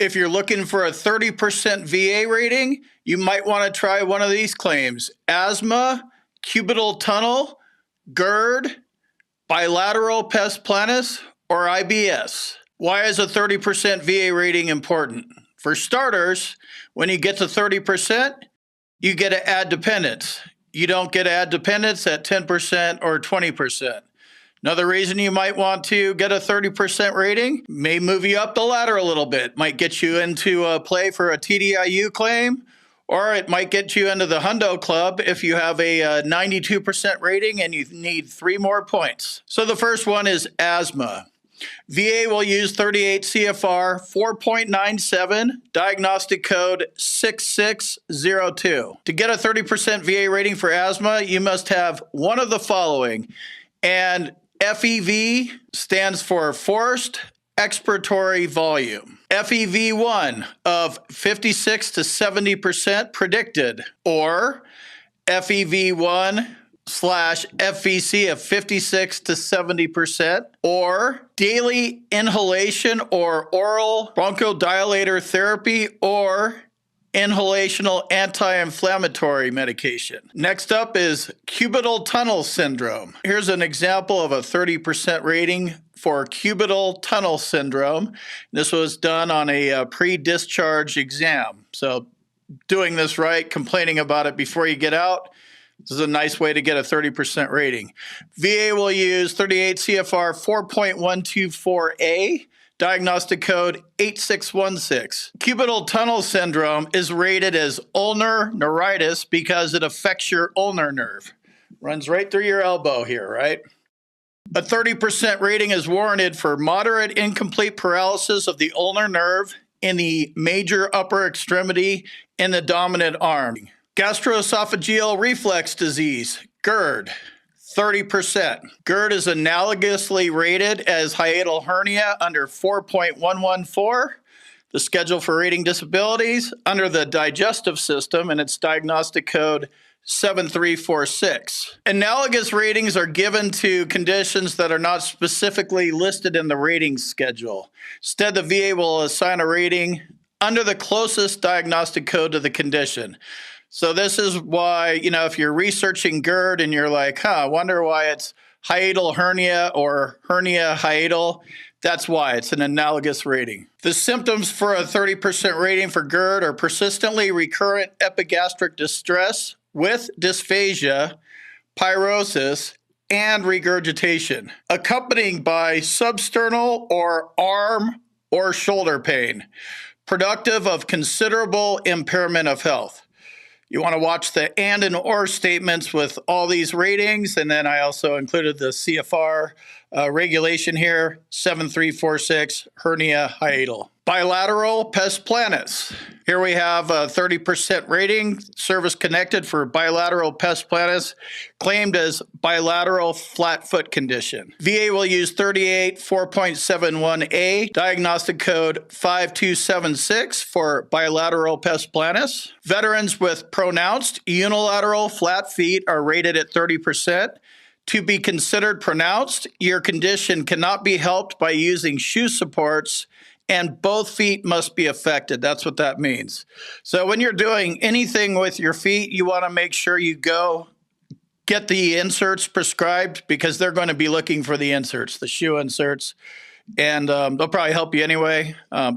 If you're looking for a 30% VA rating, you might want to try one of these claims: asthma, cubital tunnel, Gerd, bilateral pes planus, or IBS. Why is a 30% VA rating important? For starters, when you get to 30%, you get to add dependents. You don't get to add dependents at 10% or 20%. Another reason you might want to get a 30% rating may move you up the ladder a little bit, might get you into a play for a TDIU claim, or it might get you into the Hundo Club if you have a 92% rating and you need 3 more points. So the first one is asthma. VA will use 38 CFR 4.97, diagnostic code 6602. To get a 30% VA rating for asthma, you must have one of the following. And FEV stands for forced expiratory volume. FEV1 of 56 to 70% predicted, or FEV1 / FVC of 56 to 70%, or daily inhalation or oral bronchodilator therapy, or inhalational anti-inflammatory medication. Next up is cubital tunnel syndrome. Here's an example of a 30% rating for cubital tunnel syndrome. This was done on a pre-discharge exam. So doing this right, complaining about it before you get out, this is a nice way to get a 30% rating. VA will use 38 CFR 4.124A, diagnostic code 8616. Cubital tunnel syndrome is rated as ulnar neuritis because it affects your ulnar nerve. Runs right through your elbow here, right? A 30% rating is warranted for moderate incomplete paralysis of the ulnar nerve in the major upper extremity in the dominant arm. Gastroesophageal reflux disease, Gerd, 30%. Gerd is analogously rated as hiatal hernia under 4.114, the schedule for rating disabilities, under the digestive system, and its diagnostic code 7346. Analogous ratings are given to conditions that are not specifically listed in the rating schedule. Instead, the VA will assign a rating under the closest diagnostic code to the condition. So this is why, if you're researching Gerd and you're like, I wonder why it's hiatal hernia or hernia hiatal, that's why it's an analogous rating. The symptoms for a 30% rating for Gerd are persistently recurrent epigastric distress with dysphagia, pyrosis, and regurgitation, accompanied by substernal or arm or shoulder pain, productive of considerable impairment of health. You want to watch the and or statements with all these ratings, and then I also included the CFR regulation here, 7346, hernia hiatal. Bilateral pes planus. Here we have a 30% rating, service connected for bilateral pes planus, claimed as bilateral flat foot condition. VA will use 38 4.71A, diagnostic code 5276 for bilateral pes planus. Veterans with pronounced unilateral flat feet are rated at 30%. To be considered pronounced, your condition cannot be helped by using shoe supports, and both feet must be affected. That's what that means. So when you're doing anything with your feet, you want to make sure you go get the inserts prescribed, because they're going to be looking for the inserts, the shoe inserts, and they'll probably help you anyway.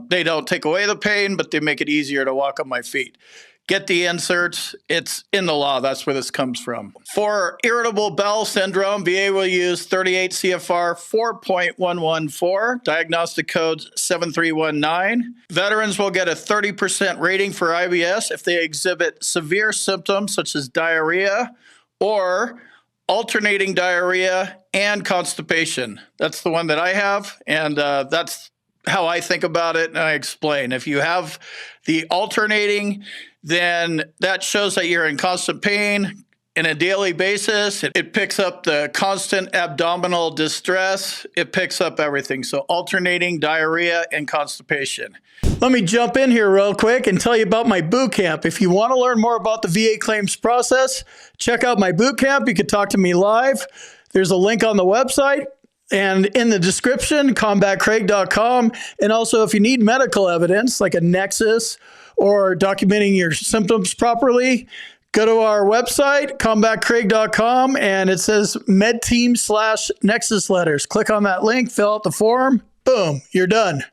They don't take away the pain, but they make it easier to walk on my feet. Get the inserts. It's in the law. That's where this comes from. For irritable bowel syndrome, VA will use 38 CFR 4.114, diagnostic code 7319. Veterans will get a 30% rating for IBS if they exhibit severe symptoms such as diarrhea or alternating diarrhea and constipation. That's the one that I have, and that's how I think about it, and I explain. If you have the alternating, then that shows that you're in constant pain on a daily basis. It picks up the constant abdominal distress. It picks up everything. So alternating diarrhea and constipation. Let me jump in here real quick and tell you about my boot camp. If you want to learn more about the VA claims process, check out my boot camp. You can talk to me live. There's a link on the website. And in the description, combatcraig.com. And also, if you need medical evidence like a nexus or documenting your symptoms properly, go to our website, combatcraig.com, and it says medteam/nexus letters. Click on that link, fill out the form. Boom, you're done.